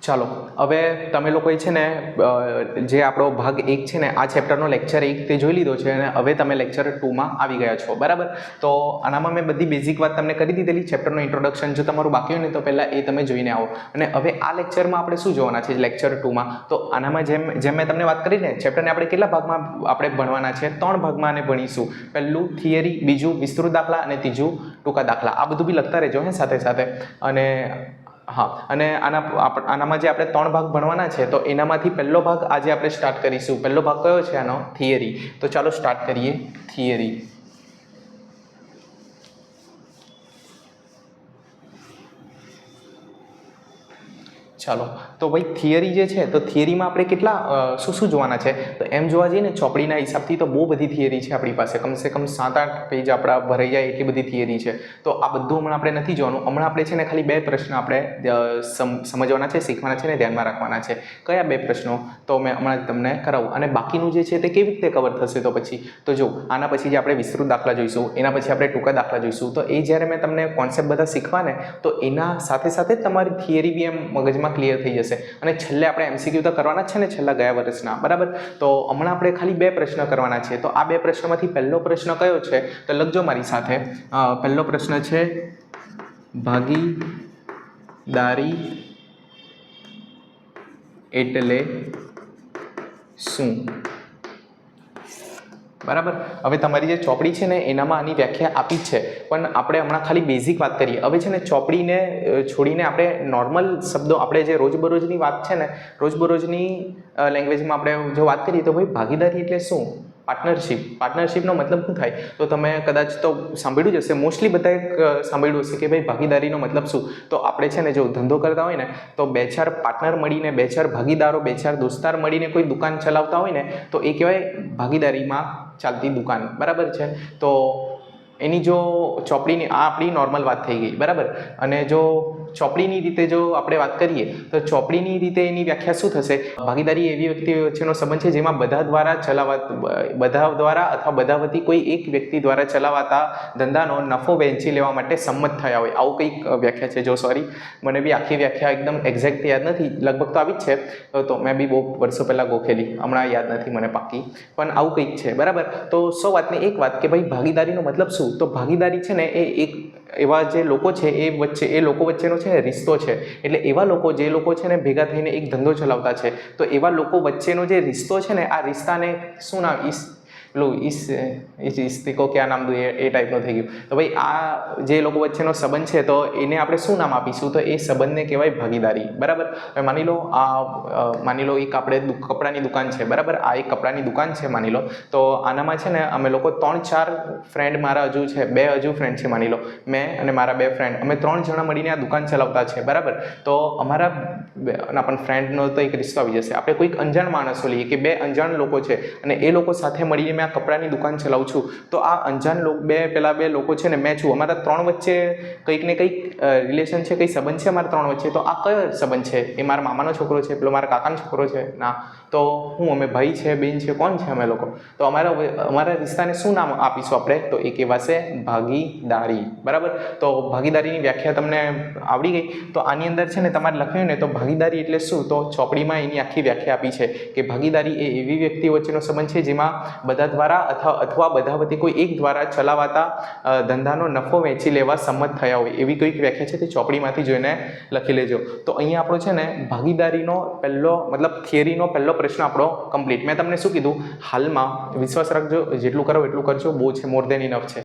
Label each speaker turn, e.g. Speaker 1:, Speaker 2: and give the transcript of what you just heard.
Speaker 1: ચાલો હવે તમે લોકોએ છે ને જે આપણો ભાગ 1 છે ને આ ચેપ્ટરનો લેક્ચર 1 તે જોઈ લીધો છે અને હવે તમે લેક્ચર 2માં આવી ગયા છો, બરાબર? તો આનામાં મેં બધી બેઝિક વાત તમને કરી દીધેલી. ચેપ્ટરનું ઇન્ટ્રોડક્શન જો તમારું બાકી હોય ને તો પહેલાં એ તમે જોઈને આવો. અને હવે આ લેક્ચરમાં આપણે શું જોવાના છે લેક્ચર 2માં? તો આનામાં જેમ મેં તમને વાત કરી ને, ચેપ્ટરને આપણે કેટલા ભાગમાં આપણે ભણવાના છે? 3 ભાગમાં આને ભણીશું. પહેલું થિયરી, બીજું વિસ્તૃત દાખલા અને ત્રીજું ટૂંકા દાખલા. આ બધું બી લખતા રહેજો હે સાથે સાથે. અને હા, અને આનામાં જે આપણે 3 ભાગ ભણવાના છે તો એનામાંથી પહેલો ભાગ આજે આપણે સ્ટાર્ટ કરીશું. પહેલો ભાગ કયો છે આનો? થિયરી. તો ચાલો સ્ટાર્ટ કરીએ થિયરી. ચાલો તો ભાઈ થિયરી જે છે તો થિયરીમાં આપણે કેટલા શું જોવાના છે? તો એમ જોવા જઈએ ને ચોપડીના હિસાબથી તો બહુ બધી થિયરી છે આપણી પાસે. કમસે કમ 7-8 પેજ આપણા ભરાઈ જાય એટલી બધી થિયરી છે. તો આ બધું હમણાં આપણે નથી જોવાનું. હમણાં આપણે છે ને ખાલી 2 પ્રશ્ન આપણે સમજવાના છે, શીખવાના છે ને ધ્યાનમાં રાખવાના છે. કયા 2 પ્રશ્નો? તો મેં હમણાં તમને કરાવું. અને બાકીનું જે છે તે કેવી રીતે કવર થશે? તો પછી તો જો આના પછી જે આપણે વિસ્તૃત દાખલા જોઈશું, એના પછી આપણે ટૂંકા દાખલા જોઈશું. તો એ જ્યારે મેં તમને કોન્સેપ્ટ બધા શીખવાને તો એના સાથે સાથે તમારી થિયરી બી એમ મગજમાં ક્લિયર થઈ જશે. અને છેલ્લે આપણે MCQ તો કરવાના જ છે ને છેલ્લા ગયા વર્ષના, બરાબર? તો હમણાં આપણે ખાલી 2 પ્રશ્ન કરવાના છે. તો આ 2 પ્રશ્નોમાંથી પહેલો પ્રશ્ન કયો છે? તો લખજો મારી સાથે. પહેલો પ્રશ્ન છે ભાગીદારી એટલે શું? બરાબર. હવે તમારી જે ચોપડી છે ને એનામાં આની વ્યાખ્યા આપી જ છે, પણ આપણે હમણાં ખાલી બેઝિક વાત કરીએ. હવે છે ને ચોપડીને છોડીને આપણે નોર્મલ શબ્દો, આપણે જે રોજબરોજની વાત છે ને, રોજબરોજની લેંગ્વેજમાં આપણે જો વાત કરીએ તો ભાઈ ભાગીદારી એટલે શું? પાર્ટનરશિપ. પાર્ટનરશિપનો મતલબ શું થાય? તો તમે કદાચ તો સાંભળ્યું જ હશે, મોસ્ટલી બધાએ સાંભળ્યું હશે કે ભાઈ ભાગીદારીનો મતલબ શું? તો આપણે છે ને જો ધંધો કરતા હોય ને તો 2-4 પાર્ટનર મળીને, 2-4 ભાગીદારો, 2-4 દોસ્તાર મળીને કોઈ દુકાન ચલાવતા હોય ને તો એ કહેવાય ભાગીદારીમાં ચાલતી દુકાન, બરાબર છે? તો એની જો ચોપડીની, આ આપણી નોર્મલ વાત થઈ ગઈ, બરાબર? અને જો ચોપડીની રીતે જો આપણે વાત કરીએ તો ચોપડીની રીતે એની વ્યાખ્યા શું થશે? ભાગીદારી એવી વ્યક્તિ વચ્ચેનો સંબંધ છે જેમાં બધા દ્વારા અથવા બધા વતી કોઈ એક વ્યક્તિ દ્વારા ચલાવાતા ધંધાનો નફો વહેંચી લેવા માટે સંમત થયા હોય. આવું કંઈક વ્યાખ્યા છે. જો સોરી, મને બી આખી વ્યાખ્યા એકદમ એક્ઝેક્ટ યાદ નથી, લગભગ તો આવી જ છે. તો મેં બી બહુ વર્ષો પહેલાં ગોખેલી, હમણાં યાદ નથી મને પાકી, પણ આવું કંઈક છે, બરાબર? તો સો વાતની એક વાત કે ભાઈ ભાગીદારીનો મતલબ શું? તો ભાગીદારી છે ને એ એક એવા જે લોકો છે એ લોકો વચ્ચેનો છે રિશ્તો છે. એટલે એવા લોકો, જે લોકો છે ને ભેગા થઈને એક ધંધો ચલાવતા છે, તો એવા લોકો વચ્ચેનો જે રિશ્તો છે ને, આ રિશ્તાને શું નામ? ઇસ્તિકો ક્યાં નામ દઉં એ ટાઈપનું થઈ ગયું. તો ભાઈ આ જે લોકો વચ્ચેનો સંબંધ છે તો એને આપણે શું નામ આપીશું? તો એ સંબંધને કહેવાય ભાગીદારી, બરાબર? હવે માની લો એક આપણે કપડાની દુકાન છે, બરાબર? આ એક કપડાની દુકાન છે માની લો. તો આનામાં છે ને અમે લોકો 3-4 ફ્રેન્ડ, મારા હજુ છે 2 હજુ ફ્રેન્ડ છે માની લો, મેં અને મારા 2 ફ્રેન્ડ, અમે 3 જણા મળીને આ દુકાન ચલાવતા છે, બરાબર? તો અમારા પણ ફ્રેન્ડનો તો એક રિશ્તો આવી જશે. આપણે કોઈક અંજાણ માણસો લઈએ કે 2 અંજાણ લોકો છે અને એ લોકો સાથે મળીને મેં આ કપડાની દુકાન ચલાવું છું. તો આ અંજાણ પેલા 2 લોકો છે ને મેં છું, અમારા 3 વચ્ચે કંઈક ને કંઈક રિલેશન છે, કંઈ સંબંધ છે અમારા 3 વચ્ચે. તો આ કયો સંબંધ છે? એ મારા મામાનો છોકરો છે, પેલો મારા કાકાનો છોકરો છે? ના. તો અમે ભાઈ છે, બેન છે, કોણ છે અમે લોકો? તો અમારા રિશ્તાને શું નામ આપીશું આપણે? તો એ કહેવાશે ભાગીદારી, બરાબર? તો ભાગીદારીની વ્યાખ્યા તમને આવડી ગઈ. તો આની અંદર છે ને તમારે લખ્યું ને તો ભાગીદારી એટલે શું? તો ચોપડીમાં એની આખી વ્યાખ્યા આપી છે કે ભાગીદારી એ એવી વ્યક્તિ વચ્ચેનો સંબંધ છે જેમાં બધા દ્વારા અથવા બધા વતી કોઈ એક દ્વારા ચલાવાતા ધંધાનો નફો વહેંચી લેવા સંમત થયા હોય, એવી કોઈક વ્યાખ્યા છે તે ચોપડીમાંથી જોઈને લખી લેજો. તો અહીંયા આપણો છે ને ભાગીદારીનો પહેલો મતલબ થિયરીનો પહેલો પ્રશ્ન આપણો કમ્પ્લીટ. મેં તમને શું કીધું? હાલમાં વિશ્વાસ રાખજો, જેટલું કરો એટલું કરજો, બહુ છે, મોર ધેન ઇનફ છે.